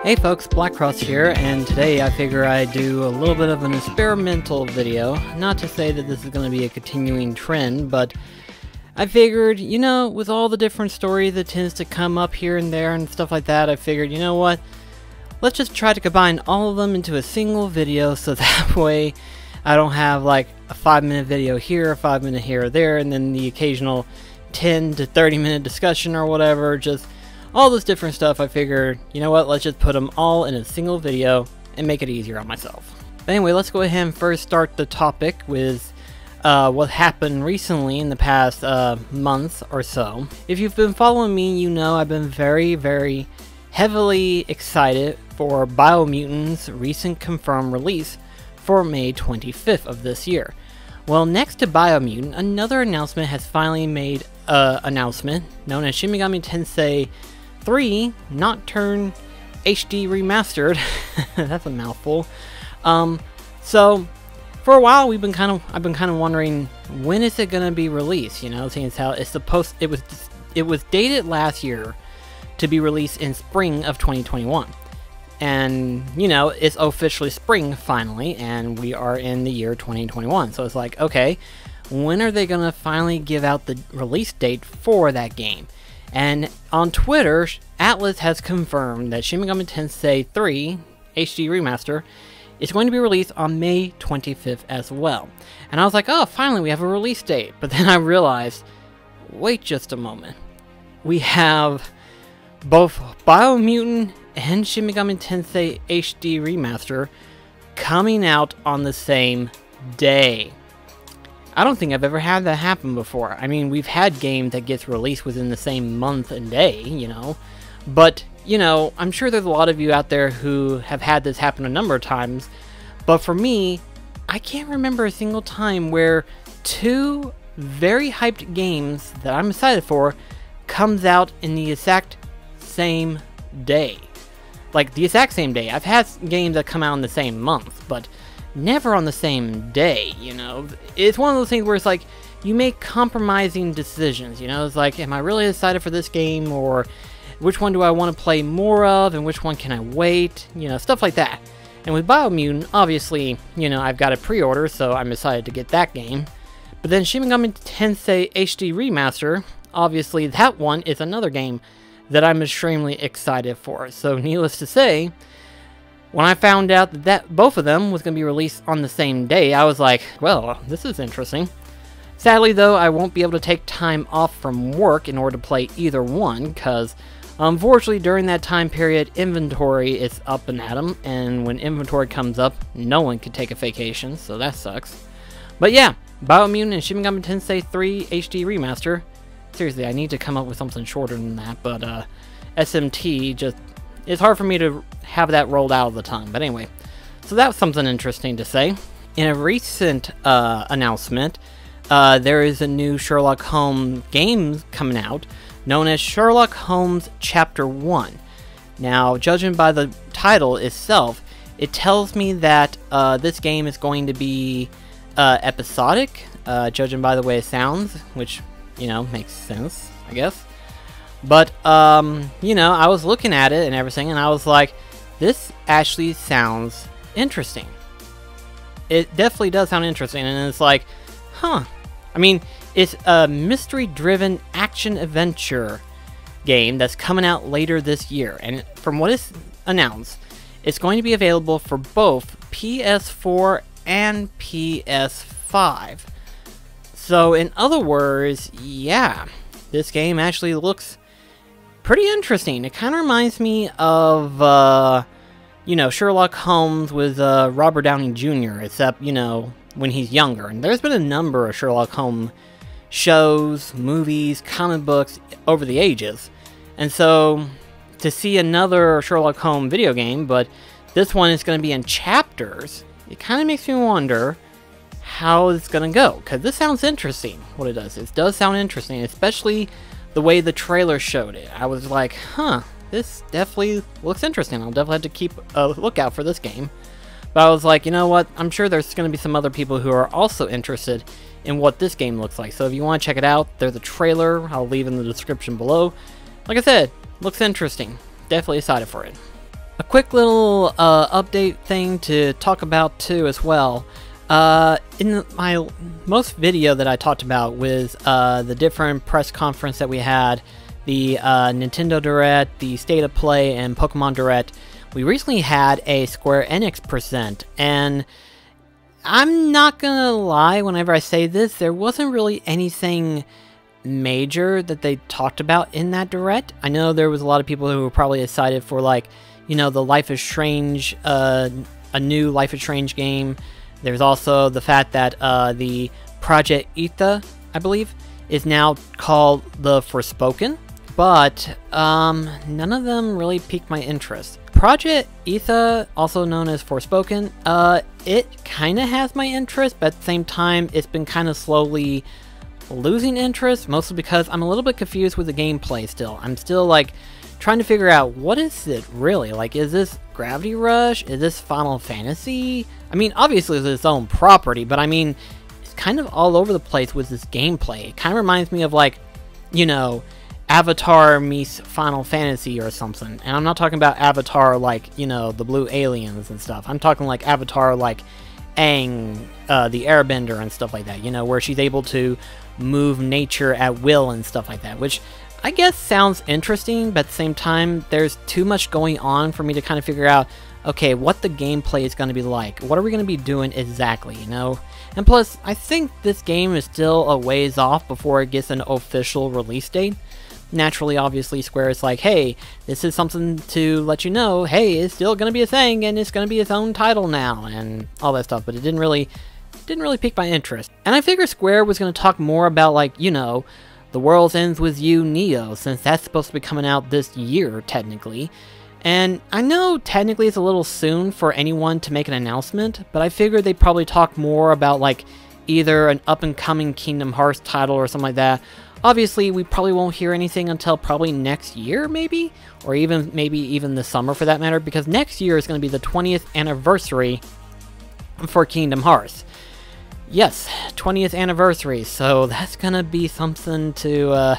Hey folks, BlackCross here, and today I figure I'd do a little bit of an experimental video. Not to say that this is going to be a continuing trend, but I figured, you know, with all the different stories that tends to come up here and there and stuff like that, I figured, you know what, let's just try to combine all of them into a single video so that way I don't have like a 5-minute video here, a 5-minute here or there, and then the occasional 10 to 30-minute discussion or whatever, just all this different stuff. I figured, you know what, let's just put them all in a single video and make it easier on myself. But anyway, let's go ahead and first start the topic with what happened recently in the past month or so. If you've been following me, you know I've been very heavily excited for Biomutant's recent confirmed release for May 25th of this year. Well, next to Biomutant, another announcement has finally made an announcement known as Shin Megami Tensei 3 Nocturne HD Remastered. That's a mouthful. So for a while I've been kind of wondering, when is it gonna be released? You know, seeing as how it's supposed, it was dated last year to be released in spring of 2021. And, you know, it's officially spring finally, and we are in the year 2021. So it's like, okay, when are they going to finally give out the release date for that game? And on Twitter, Atlas has confirmed that Shin Megami Tensei 3 HD Remaster is going to be released on May 25th as well. And I was like, oh, finally we have a release date. But then I realized, wait just a moment. We have both Biomutant and Shin Megami Tensei HD Remaster coming out on the same day. I don't think I've ever had that happen before. I mean, we've had games that gets released within the same month and day, you know. But, you know, I'm sure there's a lot of you out there who have had this happen a number of times. But for me, I can't remember a single time where two very hyped games that I'm excited for comes out in the exact same day. Like, the exact same day. I've had games that come out in the same month, but never on the same day, you know. It's one of those things where it's like, you make compromising decisions, you know. It's like, am I really excited for this game, or which one do I want to play more of, and which one can I wait, you know, stuff like that. And with Biomutant, obviously, you know, I've got a pre-order, so I'm excited to get that game. But then Shin Megami Tensei HD Remaster, obviously that one is another game that I'm extremely excited for. So needless to say, when I found out that both of them was going to be released on the same day, I was like, well, this is interesting. Sadly though, I won't be able to take time off from work in order to play either one, because unfortunately during that time period, inventory is up and at 'em, and when inventory comes up, no one can take a vacation, so that sucks. But yeah, Biomutant and Shin Megami Tensei 3 HD Remaster. Seriously, I need to come up with something shorter than that, but SMT just, it's hard for me to have that rolled out all the time. But anyway, so that was something interesting to say. In a recent announcement, there is a new Sherlock Holmes game coming out known as Sherlock Holmes Chapter One. Now, judging by the title itself, it tells me that this game is going to be episodic, judging by the way it sounds, which, you know, makes sense, I guess. But, you know, I was looking at it and everything, and I was like, this actually sounds interesting. It definitely does sound interesting, and it's like, huh. I mean, it's a mystery-driven action-adventure game that's coming out later this year, and from what is announced, it's going to be available for both PS4 and PS5. So, in other words, yeah, this game actually looks pretty interesting. It kind of reminds me of, you know, Sherlock Holmes with Robert Downey Jr., except, you know, when he's younger. And there's been a number of Sherlock Holmes shows, movies, comic books over the ages. And so, to see another Sherlock Holmes video game, but this one is going to be in chapters, it kind of makes me wonder how it's gonna go, because this sounds interesting. What it does, it does sound interesting, especially the way the trailer showed it. I was like, huh, this definitely looks interesting. I'll definitely have to keep a lookout for this game. But I was like, you know what, I'm sure there's gonna be some other people who are also interested in what this game looks like. So if you want to check it out, there's a trailer I'll leave in the description below. Like I said, looks interesting. Definitely excited for it. A quick little update thing to talk about too as well. In my most video that I talked about with the different press conference that we had, the Nintendo Direct, the State of Play, and Pokemon Direct, we recently had a Square Enix present, and I'm not gonna lie whenever I say this, there wasn't really anything major that they talked about in that Direct. I know there was a lot of people who were probably excited for, like, you know, the Life is Strange, a new Life is Strange game. There's also the fact that the Project Vita, I believe, is now called the Forspoken, but none of them really piqued my interest. Project Vita, also known as Forspoken, it kind of has my interest, but at the same time, it's been kind of slowly losing interest, mostly because I'm a little bit confused with the gameplay still. I'm still, like, trying to figure out, what is it really? Like, is this Gravity Rush? Is this Final Fantasy? I mean, obviously it's its own property, but I mean, it's kind of all over the place with this gameplay. It kind of reminds me of, like, you know, Avatar meets Final Fantasy or something. And I'm not talking about Avatar like, you know, the blue aliens and stuff. I'm talking like Avatar like Aang, the Airbender and stuff like that, you know, where she's able to move nature at will and stuff like that, which I guess sounds interesting, but at the same time, there's too much going on for me to kind of figure out, okay, what the gameplay is going to be like. What are we going to be doing exactly, you know? And plus, I think this game is still a ways off before it gets an official release date. Naturally, obviously, Square is like, hey, this is something to let you know, hey, it's still going to be a thing, and it's going to be its own title now, and all that stuff, but it didn't really pique my interest. And I figured Square was going to talk more about, like, you know, The World Ends With You Neo, since that's supposed to be coming out this year, technically. And I know technically it's a little soon for anyone to make an announcement, but I figured they'd probably talk more about, like, either an up-and-coming Kingdom Hearts title or something like that. Obviously, we probably won't hear anything until probably next year, maybe? Or even maybe even the summer, for that matter, because next year is going to be the 20th anniversary for Kingdom Hearts. Yes, 20th anniversary, so that's gonna be something to,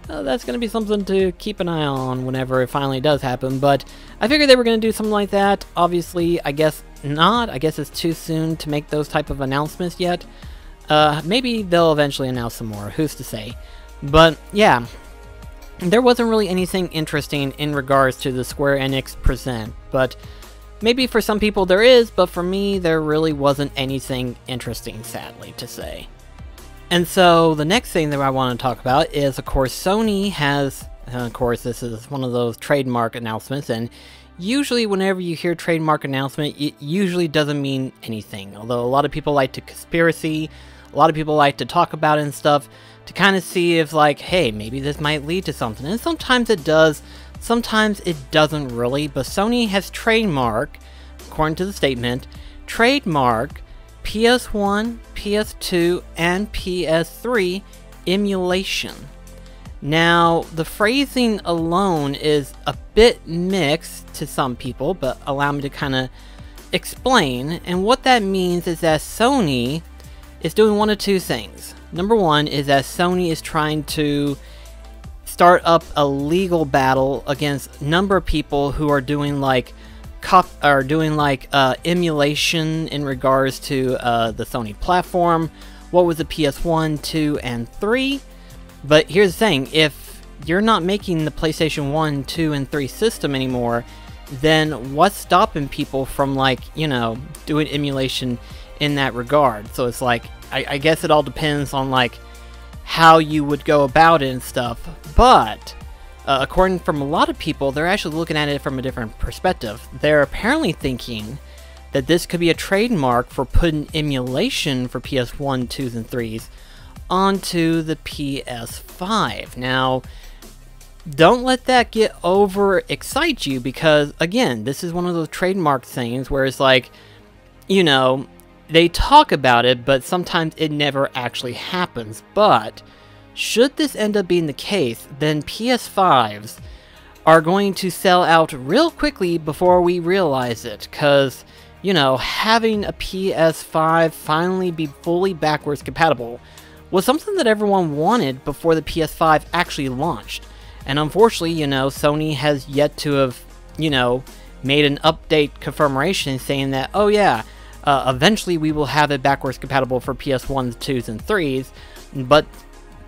that's gonna be something to keep an eye on whenever it finally does happen, but I figured they were gonna do something like that. Obviously, I guess not. I guess it's too soon to make those type of announcements yet. Maybe they'll eventually announce some more, who's to say. But, yeah, there wasn't really anything interesting in regards to the Square Enix present, but maybe for some people there is, but for me, there really wasn't anything interesting, sadly to say. And so, the next thing that I want to talk about is, of course, Sony has, and of course, this is one of those trademark announcements, and usually whenever you hear trademark announcement, it usually doesn't mean anything. Although a lot of people like to conspiracy, a lot of people like to talk about it and stuff, to kind of see if, like, hey, maybe this might lead to something. And sometimes it does, sometimes it doesn't really, but Sony has trademark, according to the statement, trademark PS1, PS2, and PS3 emulation. Now, the phrasing alone is a bit mixed to some people, but allow me to kind of explain. And what that means is that Sony is doing one of two things. Number one is that Sony is trying to start up a legal battle against a number of people who are doing like emulation in regards to the Sony platform. What was the PS1, 2, and 3? But here's the thing, if you're not making the PlayStation 1, 2, and 3 system anymore, then what's stopping people from, like, you know, doing emulation in that regard? So it's like, I guess it all depends on, like, how you would go about it and stuff. But, according from a lot of people, they're actually looking at it from a different perspective. They're apparently thinking that this could be a trademark for putting emulation for PS1, 2s, and 3s onto the PS5. Now, don't let that get excite you, because, again, this is one of those trademark things where it's like, you know, they talk about it, but sometimes it never actually happens. But should this end up being the case, then PS5s are going to sell out real quickly before we realize it, because, you know, having a PS5 finally be fully backwards compatible was something that everyone wanted before the PS5 actually launched. And unfortunately, you know, Sony has yet to have you know, made an update confirmation saying that, oh yeah, eventually we will have it backwards compatible for PS1s, 2s, and 3s, but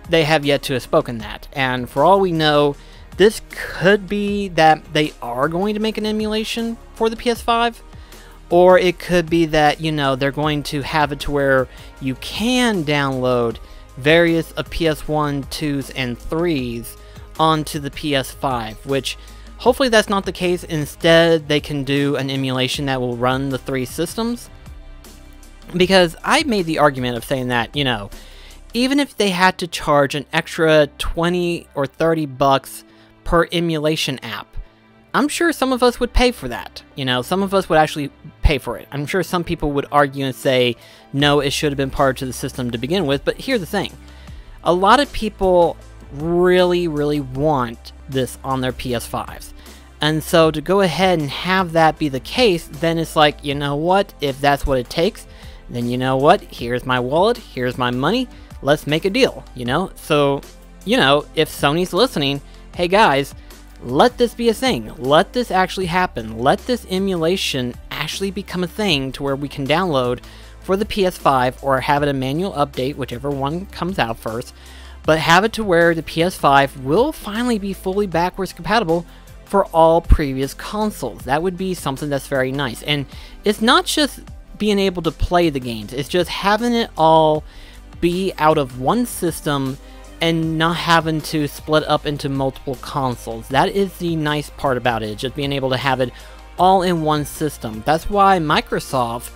they have yet to have spoken that. And for all we know, this could be that they are going to make an emulation for the PS5, or it could be that, you know, they're going to have it to where you can download various of PS1, 2s, and 3s onto the PS5, which hopefully that's not the case. Instead, they can do an emulation that will run the 3 systems. Because I made the argument of saying that, you know, even if they had to charge an extra 20 or 30 bucks per emulation app, I'm sure some of us would pay for that. You know, some of us would actually pay for it. I'm sure some people would argue and say, no, it should have been part of the system to begin with. But here's the thing. A lot of people really, really want this on their PS5s. And so to go ahead and have that be the case, then it's like, you know what, if that's what it takes, then you know what, here's my wallet, here's my money, let's make a deal, you know? So, you know, if Sony's listening, hey guys, let this be a thing. Let this actually happen. Let this emulation actually become a thing to where we can download for the PS5 or have it a manual update, whichever one comes out first, but have it to where the PS5 will finally be fully backwards compatible for all previous consoles. That would be something that's very nice. And it's not just being able to play the games, it's just having it all be out of one system and not having to split up into multiple consoles. That is the nice part about it, just being able to have it all in one system. That's why Microsoft,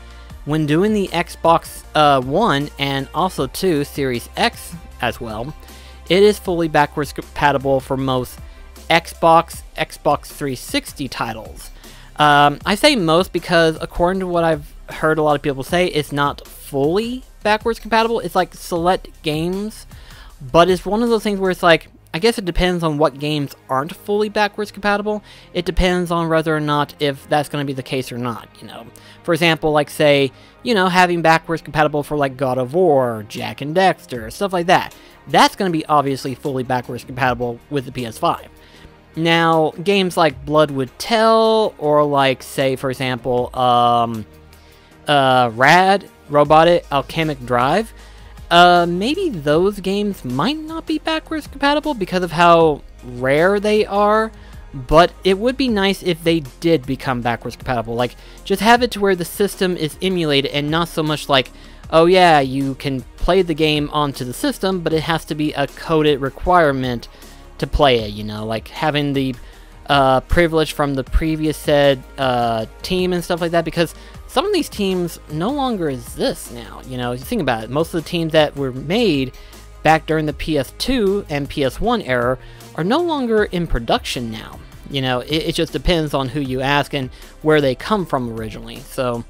when doing the Xbox One and also 2 Series X as well, it is fully backwards compatible for most Xbox 360 titles. I say most because according to what I've heard a lot of people say, it's not fully backwards compatible. It's like select games, but it's one of those things where it's like, I guess it depends on what games aren't fully backwards compatible. It depends on whether or not if that's going to be the case or not, you know. For example, like say, you know, having backwards compatible for like God of War, Jak and Daxter, stuff like that. That's going to be obviously fully backwards compatible with the PS5. Now, games like Blood Would Tell, or like, say, for example, Rad, Robotic Alchemic Drive, maybe those games might not be backwards compatible because of how rare they are, but it would be nice if they did become backwards compatible. Like, just have it to where the system is emulated and not so much like, oh yeah, you can play the game onto the system, but it has to be a coded requirement to play it, you know, like having the privilege from the previous said team and stuff like that, because some of these teams no longer exist now. You know, you think about it, most of the teams that were made back during the PS2 and PS1 era are no longer in production now. You know, it just depends on who you ask and where they come from originally. So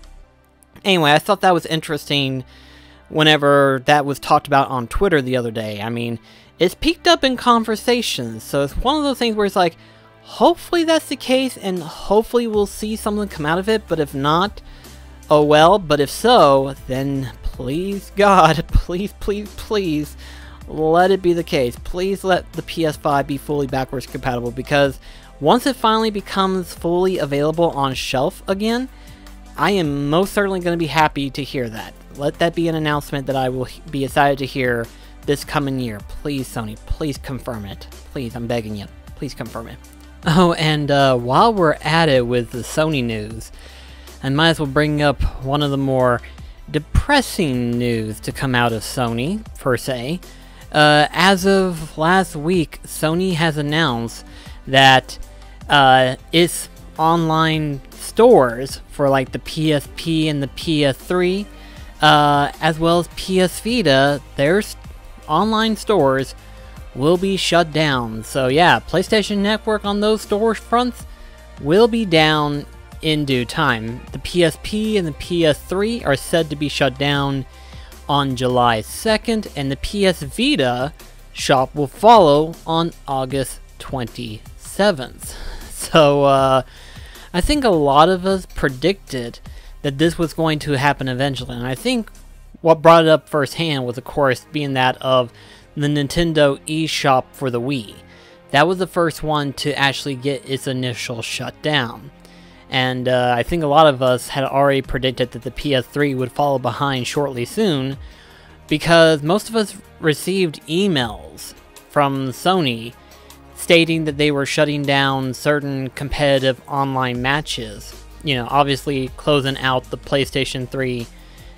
anyway, I thought that was interesting whenever that was talked about on Twitter the other day. I mean, it's peaked up in conversations, so it's one of those things where it's like, hopefully that's the case, and hopefully we'll see something come out of it, but if not, oh well. But if so, then please God, please, please, please, let it be the case. Please let the PS5 be fully backwards compatible, because once it finally becomes fully available on shelf again, I am most certainly going to be happy to hear that. Let that be an announcement that I will be excited to hear this coming year. Please, Sony, please confirm it. Please, I'm begging you. Please confirm it. Oh, and while we're at it with the Sony news, I might as well bring up one of the more depressing news to come out of Sony, per se. As of last week, Sony has announced that its online stores for like the PSP and the PS3, as well as PS Vita, their online stores will be shut down. So yeah, PlayStation Network on those store fronts will be down in due time. The PSP and the PS3 are said to be shut down on July 2nd, and the PS Vita shop will follow on August 27th. So I think a lot of us predicted that this was going to happen eventually, and I think what brought it up firsthand was, of course, being that of the Nintendo eShop for the Wii. that was the first one to actually get its initial shutdown. And I think a lot of us had already predicted that the PS3 would follow behind shortly soon, because most of us received emails from Sony stating that they were shutting down certain competitive online matches. You know, obviously closing out the PlayStation 3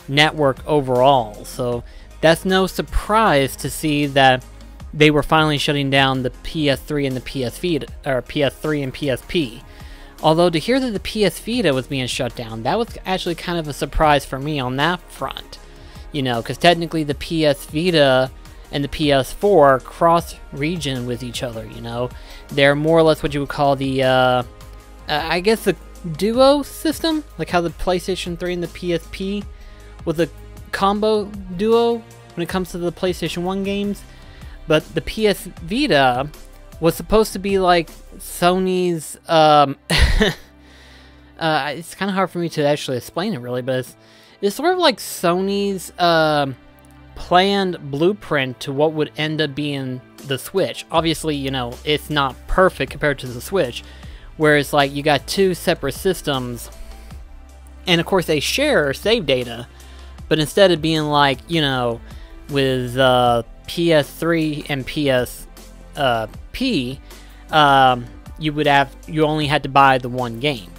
network overall. So that's no surprise to see that they were finally shutting down the PS3 and the PS Vita, or PS3 and PSP. Although to hear that the PS Vita was being shut down, that was actually kind of a surprise for me on that front. You know, because technically the PS Vita and the PS4 cross-region with each other, you know. They're more or less what you would call the, I guess the duo system? Like how the PlayStation 3 and the PSP was a combo duo when it comes to the PlayStation 1 games. But the PS Vita was supposed to be like Sony's, it's kind of hard for me to actually explain it really, but it's sort of like Sony's planned blueprint to what would end up being the Switch. Obviously, you know, it's not perfect compared to the Switch, where it's like you got two separate systems, and of course they share save data, but instead of being like, you know, with PS3 and PSP, you only had to buy the one game.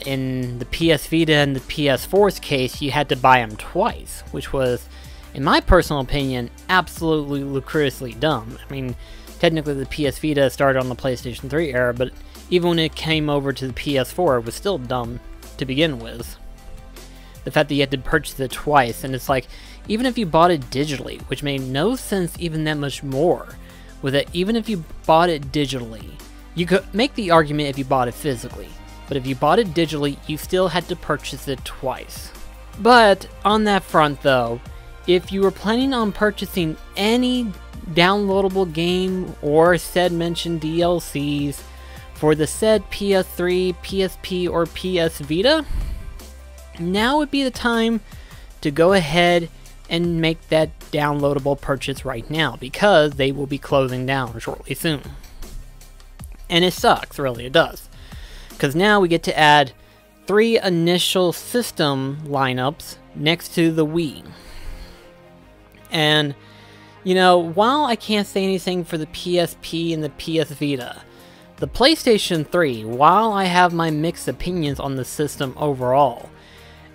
In the PS Vita and the PS4's case, you had to buy them twice, which was, in my personal opinion, absolutely ludicrously dumb. I mean, technically the PS Vita started on the PlayStation 3 era, but even when it came over to the PS4, it was still dumb to begin with. The fact that you had to purchase it twice, and it's like, even if you bought it digitally, which made no sense even that much more, with it, even if you bought it digitally, you could make the argument if you bought it physically, but if you bought it digitally, you still had to purchase it twice. But on that front though, if you were planning on purchasing any downloadable game or said mentioned DLCs for the said PS3, PSP, or PS Vita, now would be the time to go ahead and make that downloadable purchase right now, because they will be closing down shortly soon. And it sucks, really, it does. Because now we get to add 3 initial system lineups next to the Wii. And, you know, while I can't say anything for the PSP and the PS Vita, the PlayStation 3, while I have my mixed opinions on the system overall,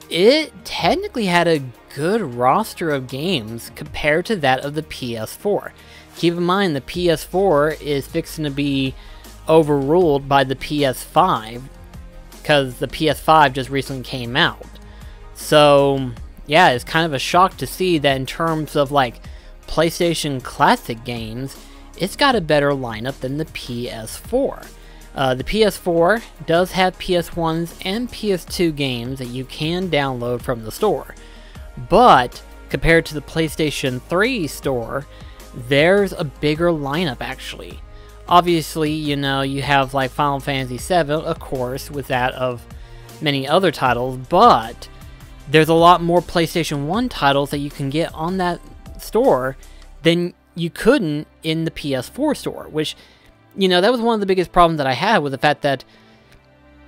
it technically had a good roster of games compared to that of the PS4. Keep in mind, the PS4 is fixing to be overruled by the PS5, because the PS5 just recently came out. So, yeah, it's kind of a shock to see that in terms of, like, PlayStation Classic games, it's got a better lineup than the PS4. The PS4 does have PS1s and PS2 games that you can download from the store. But, compared to the PlayStation 3 store, there's a bigger lineup, actually. Obviously, you know, you have, like, Final Fantasy VII, of course, with that of many other titles, but there's a lot more PlayStation 1 titles that you can get on that store than you couldn't in the PS4 store, which, you know, that was one of the biggest problems that I had with the fact that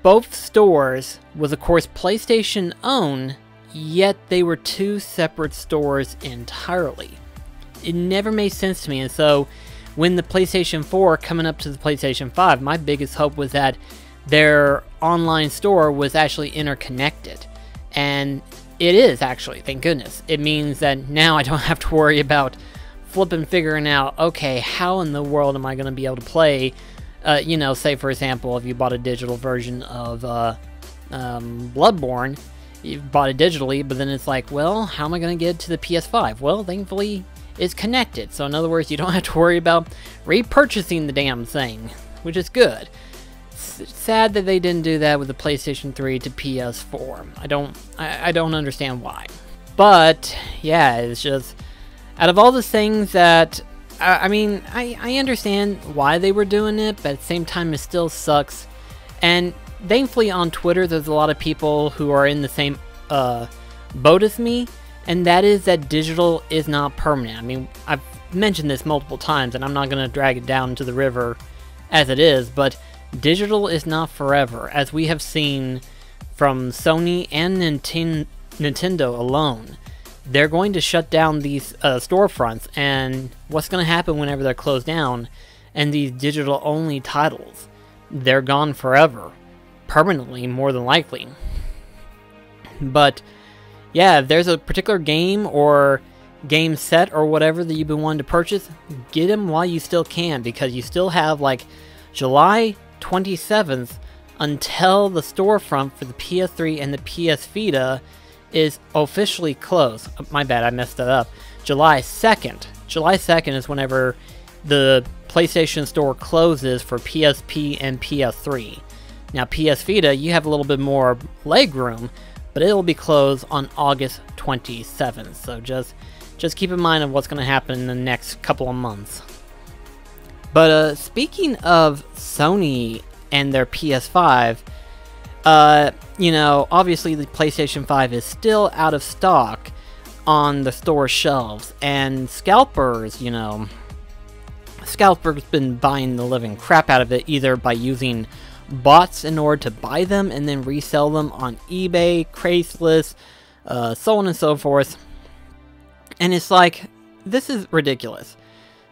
both stores was, of course, PlayStation owned, yet they were two separate stores entirely. It never made sense to me, and so when the PlayStation 4 coming up to the PlayStation 5, my biggest hope was that their online store was actually interconnected. And it is, actually, thank goodness. It means that now I don't have to worry about figuring out, okay, how in the world am I going to be able to play, you know, say for example, if you bought a digital version of Bloodborne, you bought it digitally, but then it's like, well, how am I going to get to the PS5? Well, thankfully, it's connected. So in other words, you don't have to worry about repurchasing the damn thing, which is good. It's sad that they didn't do that with the PlayStation 3 to PS4. I don't understand why. But, yeah, it's just, out of all the things that, I mean, I understand why they were doing it, but at the same time, it still sucks. And thankfully on Twitter, there's a lot of people who are in the same boat as me, and that is that digital is not permanent. I mean, I've mentioned this multiple times, and I'm not going to drag it down to the river as it is, but digital is not forever, as we have seen from Sony and Nintendo alone. They're going to shut down these storefronts, and what's going to happen whenever they're closed down and these digital-only titles? They're gone forever. Permanently, more than likely. But yeah, if there's a particular game or game set or whatever that you've been wanting to purchase, get them while you still can, because you still have like July 27th until the storefront for the PS3 and the PS Vita is officially closed. Oh, my bad, I messed that up. July 2nd. July 2nd is whenever the PlayStation Store closes for PSP and PS3. Now, PS Vita, you have a little bit more leg room, but it'll be closed on August 27th. So just keep in mind of what's going to happen in the next couple of months. But speaking of Sony and their PS5, you know, obviously the PlayStation 5 is still out of stock on the store shelves, and scalpers, you know, scalpers been buying the living crap out of it, either by using bots in order to buy them and then resell them on eBay, Craigslist, so on and so forth. And it's like, this is ridiculous.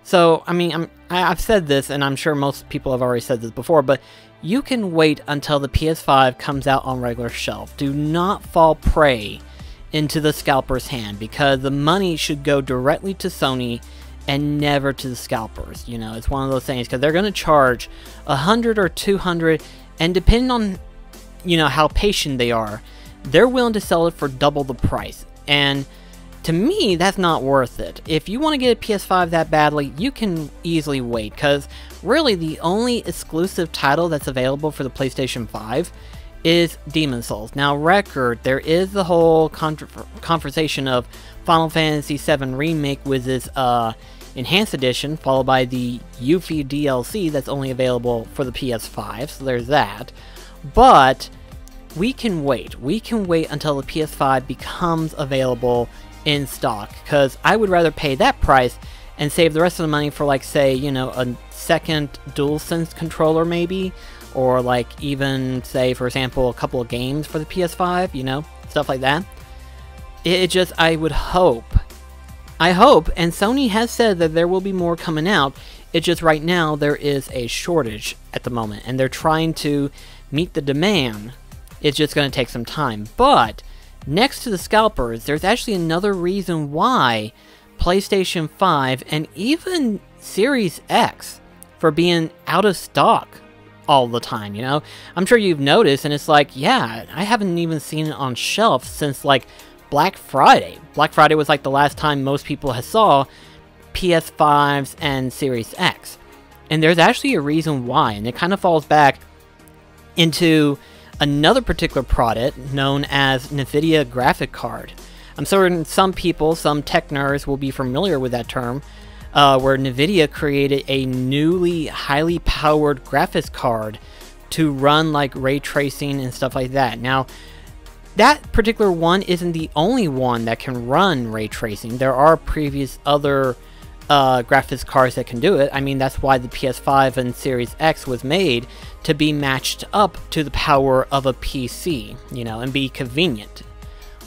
So, I mean, I've said this, and I'm sure most people have already said this before, but you can wait until the PS5 comes out on regular shelf. Do not fall prey into the scalper's hand, because the money should go directly to Sony and never to the scalpers. You know, it's one of those things, because they're going to charge $100 or $200, and depending on, you know, how patient they are, they're willing to sell it for double the price. And to me, that's not worth it. If you want to get a PS5 that badly, you can easily wait, because really the only exclusive title that's available for the PlayStation 5 is Demon's Souls. Now, there is the whole conversation of Final Fantasy VII Remake with this Enhanced Edition, followed by the Yuffie DLC that's only available for the PS5, so there's that. But we can wait. We can wait until the PS5 becomes available in stock, because I would rather pay that price and save the rest of the money for, like, say, you know, a second DualSense controller maybe, or like even, say, for example, a couple of games for the PS5, you know, stuff like that. I hope, and Sony has said that there will be more coming out. It's just right now there is a shortage at the moment, and they're trying to meet the demand. It's just going to take some time. But next to the scalpers, there's actually another reason why PlayStation 5 and even Series X for being out of stock all the time, you know? I'm sure you've noticed, and it's like, yeah, I haven't even seen it on shelf since, like, Black Friday. Black Friday was, like, the last time most people saw PS5s and Series X. And there's actually a reason why, and it kind of falls back into another particular product known as NVIDIA graphic card. I'm certain some people, some tech nerds, will be familiar with that term, where NVIDIA created a newly highly powered graphics card to run like ray tracing and stuff like that. Now, that particular one isn't the only one that can run ray tracing. There are previous other graphics cards that can do it. I mean, that's why the PS5 and Series X was made, to be matched up to the power of a PC, you know, and be convenient.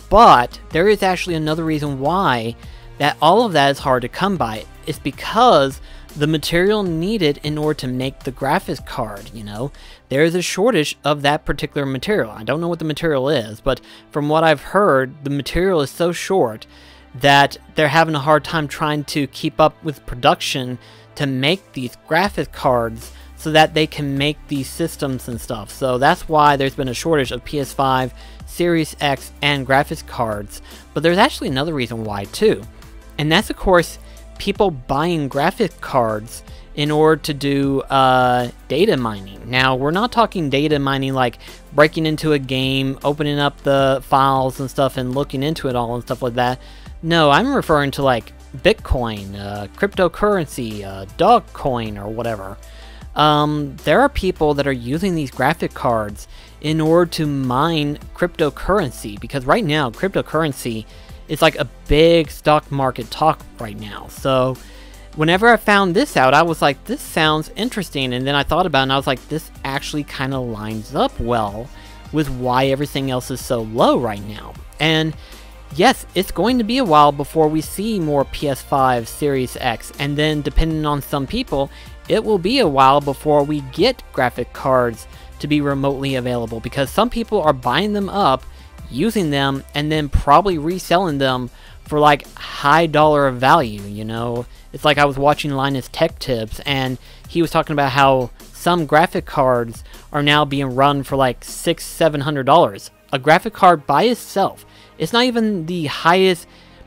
But there is actually another reason why that all of that is hard to come by. It's because the material needed in order to make the graphics card, you know, there is a shortage of that particular material. I don't know what the material is, but from what I've heard, the material is so short that they're having a hard time trying to keep up with production to make these graphic cards so that they can make these systems and stuff. So that's why there's been a shortage of PS5, Series X, and graphics cards. But there's actually another reason why too. And that's, of course, people buying graphic cards in order to do data mining. Now, we're not talking data mining like breaking into a game, opening up the files and stuff and looking into it all and stuff like that. No, I'm referring to like Bitcoin, cryptocurrency, Dogecoin, or whatever. There are people that are using these graphic cards in order to mine cryptocurrency, because right now cryptocurrency is like a big stock market talk right now. So whenever I found this out, I was like, this sounds interesting, and then I thought about it and I was like, this actually kind of lines up well with why everything else is so low right now. And yes, it's going to be a while before we see more PS5, Series X, and then depending on some people, it will be a while before we get graphic cards to be remotely available, because some people are buying them up, using them, and then probably reselling them for like high dollar value, you know. It's like I was watching Linus Tech Tips, and he was talking about how some graphic cards are now being run for like $600-700. A graphic card by itself. It's not even the highest,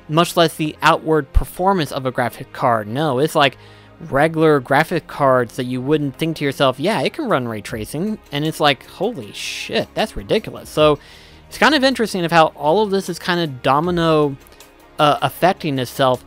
much less the outward performance of a graphic card. No, it's like regular graphic cards that you wouldn't think to yourself, yeah, it can run ray tracing, and it's like, holy shit, that's ridiculous. So it's kind of interesting of how all of this is kind of domino affecting itself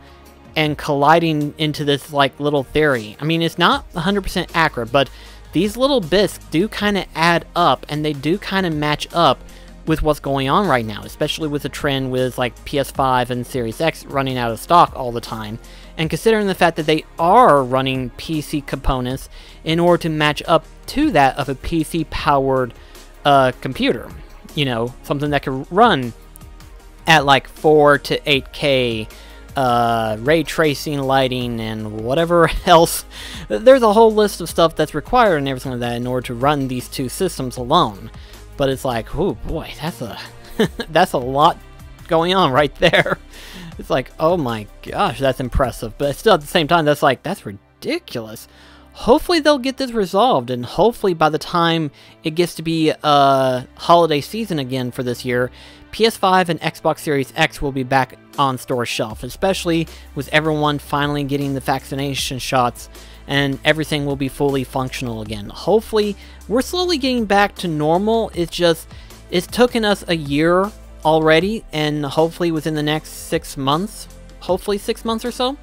and colliding into this like little theory. I mean, it's not 100% accurate, but these little bits do kind of add up, and they do kind of match up with what's going on right now, especially with the trend with like PS5 and Series X running out of stock all the time, and considering the fact that they are running PC components in order to match up to that of a PC powered computer, you know, something that can run at like 4 to 8K ray tracing, lighting, and whatever else. There's a whole list of stuff that's required and everything like that in order to run these two systems alone. But it's like, oh boy, that's a that's a lot going on right there. It's like, oh my gosh, that's impressive. But still at the same time, that's like, that's ridiculous. Hopefully they'll get this resolved, and hopefully by the time it gets to be holiday season again for this year, PS5 and Xbox Series X will be back on store shelf, especially with everyone finally getting the vaccination shots, and everything will be fully functional again. Hopefully, we're slowly getting back to normal. It's just, it's taken us a year already, and hopefully within the next 6 months, hopefully 6 months or so,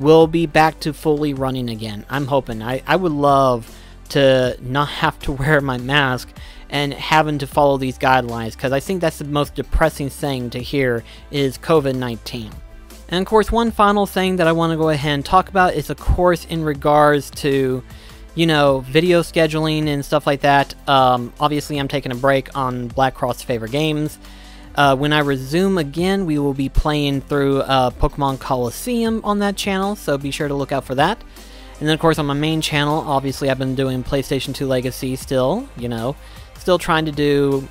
we'll be back to fully running again. I'm hoping. I would love to not have to wear my mask and having to follow these guidelines, because I think that's the most depressing thing to hear is COVID-19. And of course, one final thing that I want to go ahead and talk about is, of course, in regards to, you know, video scheduling and stuff like that. Obviously, I'm taking a break on BlackCross favorite games. When I resume again, we will be playing through Pokemon Coliseum on that channel, so be sure to look out for that. And then, of course, on my main channel, obviously, I've been doing PlayStation 2 Legacy still, you know, still trying to do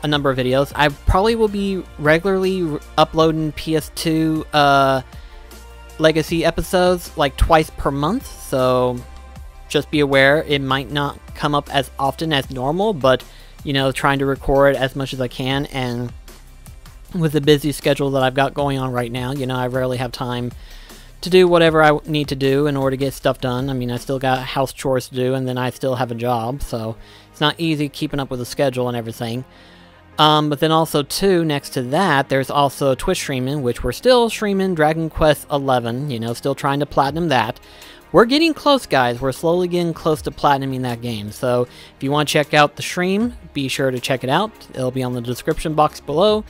a number of videos. I probably will be regularly uploading PS2 Legacy episodes like twice per month, so just be aware it might not come up as often as normal, but, you know, trying to record as much as I can, and with the busy schedule that I've got going on right now, you know, I rarely have time to do whatever I need to do in order to get stuff done. I mean, I still got house chores to do, and then I still have a job, so it's not easy keeping up with the schedule and everything. But then also, too, next to that, there's also Twitch streaming, which we're still streaming Dragon Quest XI, you know, still trying to platinum that. We're getting close, guys. We're slowly getting close to platinuming that game. So if you want to check out the stream, be sure to check it out. It'll be on the description box below.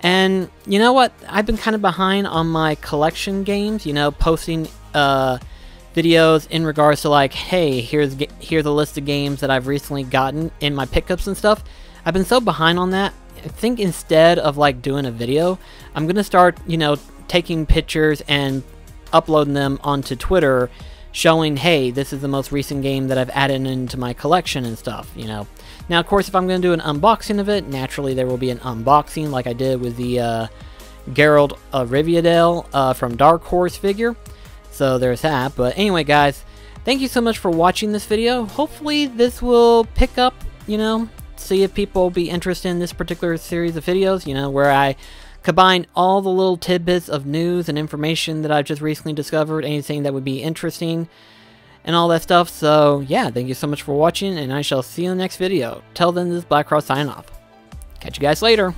And you know what? I've been kind of behind on my collection games, you know, posting videos in regards to like, hey, here's a list of games that I've recently gotten in my pickups and stuff. I've been so behind on that. I think instead of like doing a video, I'm going to start, you know, taking pictures and uploading them onto Twitter, showing, hey, this is the most recent game that I've added into my collection and stuff, you know. Now, of course, if I'm going to do an unboxing of it, naturally there will be an unboxing like I did with the Geralt of Rivia from Dark Horse figure. So there's that. But anyway, guys, thank you so much for watching this video. Hopefully this will pick up, you know, see if people will be interested in this particular series of videos, you know, where I combine all the little tidbits of news and information that I've just recently discovered, anything that would be interesting, and all that stuff. So yeah, thank you so much for watching, and I shall see you in the next video. Till then, this is BlackCross signing off. Catch you guys later.